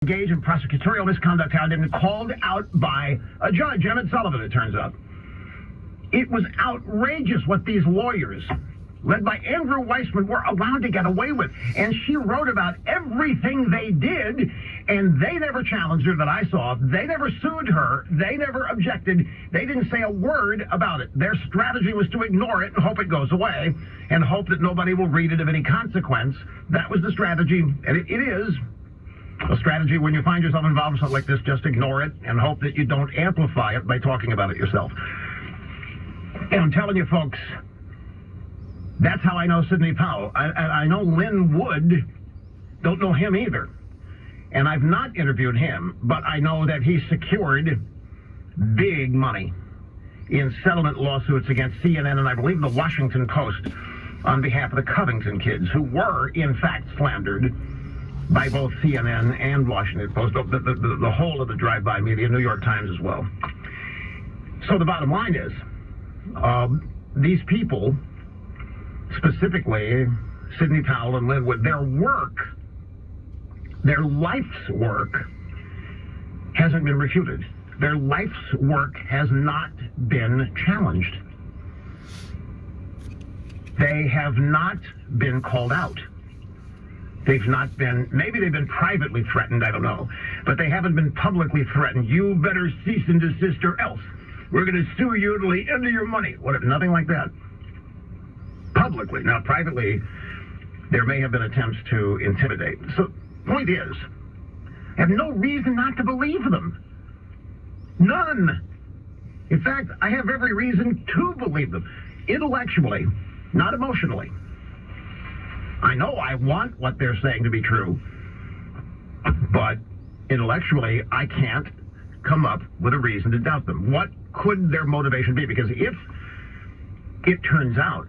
engaged in prosecutorial misconduct had been called out by a judge, Emmett Sullivan, it turns out. It was outrageous what these lawyers, led by Andrew Weissman, were allowed to get away with. And she wrote about everything they did, and they never challenged her that I saw. They never sued her. They never objected. They didn't say a word about it. Their strategy was to ignore it and hope it goes away, and hope that nobody will read it of any consequence. That was the strategy, and it is a strategy when you find yourself involved in something like this. Just ignore it and hope that you don't amplify it by talking about it yourself. And I'm telling you, folks, that's how I know Sidney Powell. I know Lynn Wood. Don't know him either. And I've not interviewed him, but I know that he secured big money in settlement lawsuits against CNN and I believe the Washington Post on behalf of the Covington kids, who were, in fact, slandered by both CNN and Washington Post, the whole of the drive-by media, New York Times as well. So the bottom line is, these people, specifically Sidney Powell and Lynn Wood, their work, their life's work, hasn't been refuted. Their life's work has not been challenged. They have not been called out. They've not been, maybe they've been privately threatened, I don't know, but they haven't been publicly threatened. You better cease and desist or else we're going to sue you to the end of your money. What, nothing like that. Publicly. Now, privately, there may have been attempts to intimidate. So, point is, I have no reason not to believe them. None. In fact, I have every reason to believe them. Intellectually, not emotionally. I know I want what they're saying to be true, but intellectually, I can't come up with a reason to doubt them. What could their motivation be? Because if it turns out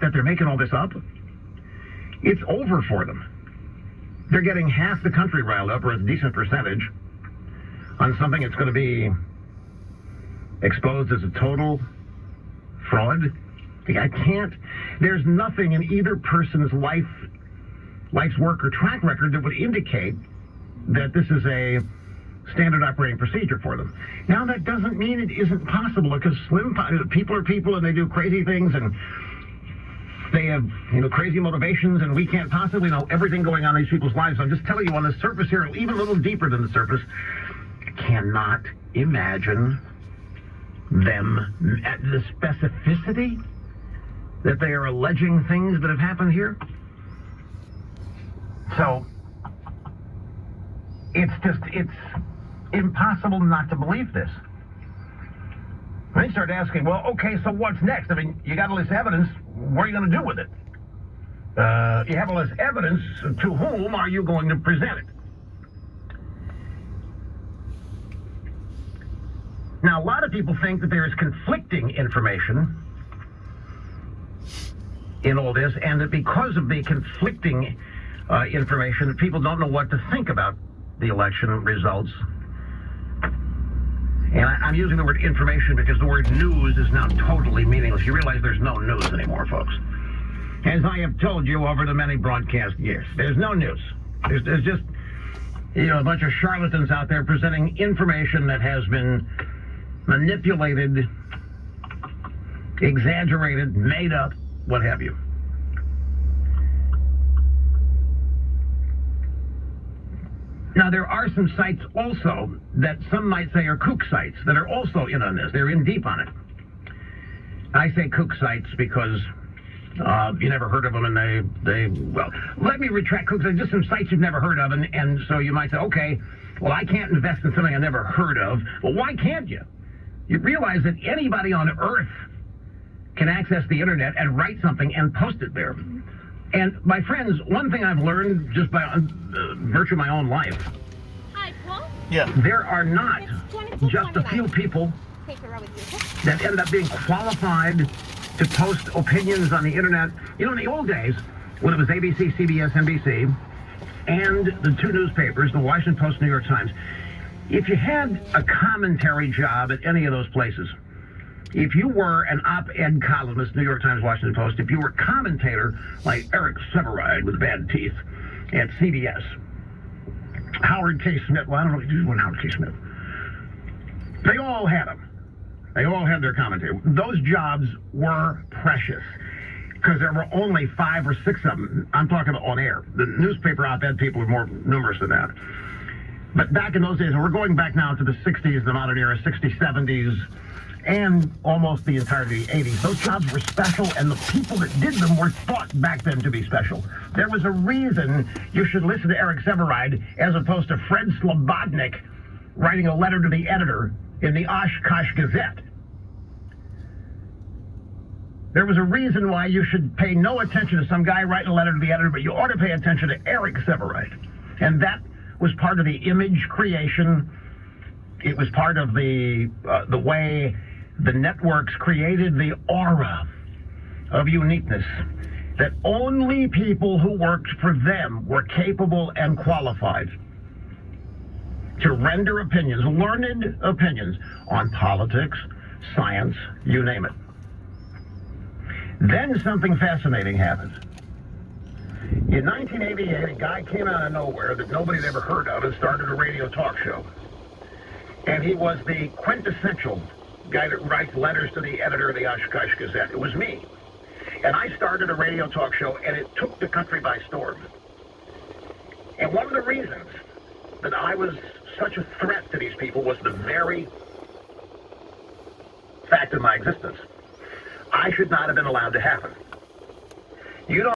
that they're making all this up, it's over for them. They're getting half the country riled up, or a decent percentage, on something that's going to be exposed as a total fraud. I can't. There's nothing in either person's life's work or track record that would indicate that this is a standard operating procedure for them. Now, that doesn't mean it isn't possible, because people are people and they do crazy things and they have, crazy motivations, and we can't possibly know everything going on in these people's lives. I'm just telling you on the surface here, even a little deeper than the surface, I cannot imagine them at the specificity that they are alleging things that have happened here. So, it's impossible not to believe this. They start asking, well, okay, so what's next? I mean, you got all this evidence. What are you going to do with it? You have all this evidence. To whom are you going to present it? Now, a lot of people think that there is conflicting information in all this, and that because of the conflicting information, people don't know what to think about the election results. And I'm using the word information because the word news is now totally meaningless. You realize there's no news anymore, folks. As I have told you over the many broadcast years, there's no news. There's just, a bunch of charlatans out there presenting information that has been manipulated, exaggerated, made up, what have you. Now, there are some sites also that some might say are kook sites that are also in on this. They're in deep on it. I say kook sites because you never heard of them, and well, let me retract kook sites. Just some sites you've never heard of, and so you might say, okay, well, I can't invest in something I never heard of. Well, why can't you? You realize that anybody on earth can access the internet and write something and post it there. And my friends, one thing I've learned just by virtue of my own life, Hi, Paul. Yeah. There are not just a few people that end up being qualified to post opinions on the internet. In the old days, when it was ABC, CBS, NBC, and the two newspapers, the Washington Post, New York Times, if you had a commentary job at any of those places, if you were an op-ed columnist, New York Times, Washington Post, if you were a commentator like Eric Severide with bad teeth at CBS, Howard K. Smith. Well, I don't know if you want Howard K. Smith. They all had them. They all had their commentary. Those jobs were precious because there were only 5 or 6 of them. I'm talking about on air. The newspaper op-ed people were more numerous than that. But back in those days, and we're going back now to the 60s, the modern era, 60s, 70s, and almost the entirety of the 80s. Those jobs were special, and the people that did them were thought back then to be special. There was a reason you should listen to Eric Severide as opposed to Fred Slobodnik writing a letter to the editor in the Oshkosh Gazette. There was a reason why you should pay no attention to some guy writing a letter to the editor, but you ought to pay attention to Eric Severide. And that was part of the image creation. It was part of the way the networks created the aura of uniqueness, that only people who worked for them were capable and qualified to render opinions, learned opinions on politics, science, you name it. Then something fascinating happened. In 1988, a guy came out of nowhere that nobody had ever heard of and started a radio talk show. And he was the quintessential guy that writes letters to the editor of the Oshkosh Gazette. It was me. And I started a radio talk show, and it took the country by storm. And one of the reasons that I was such a threat to these people was the very fact of my existence. I should not have been allowed to happen. You don't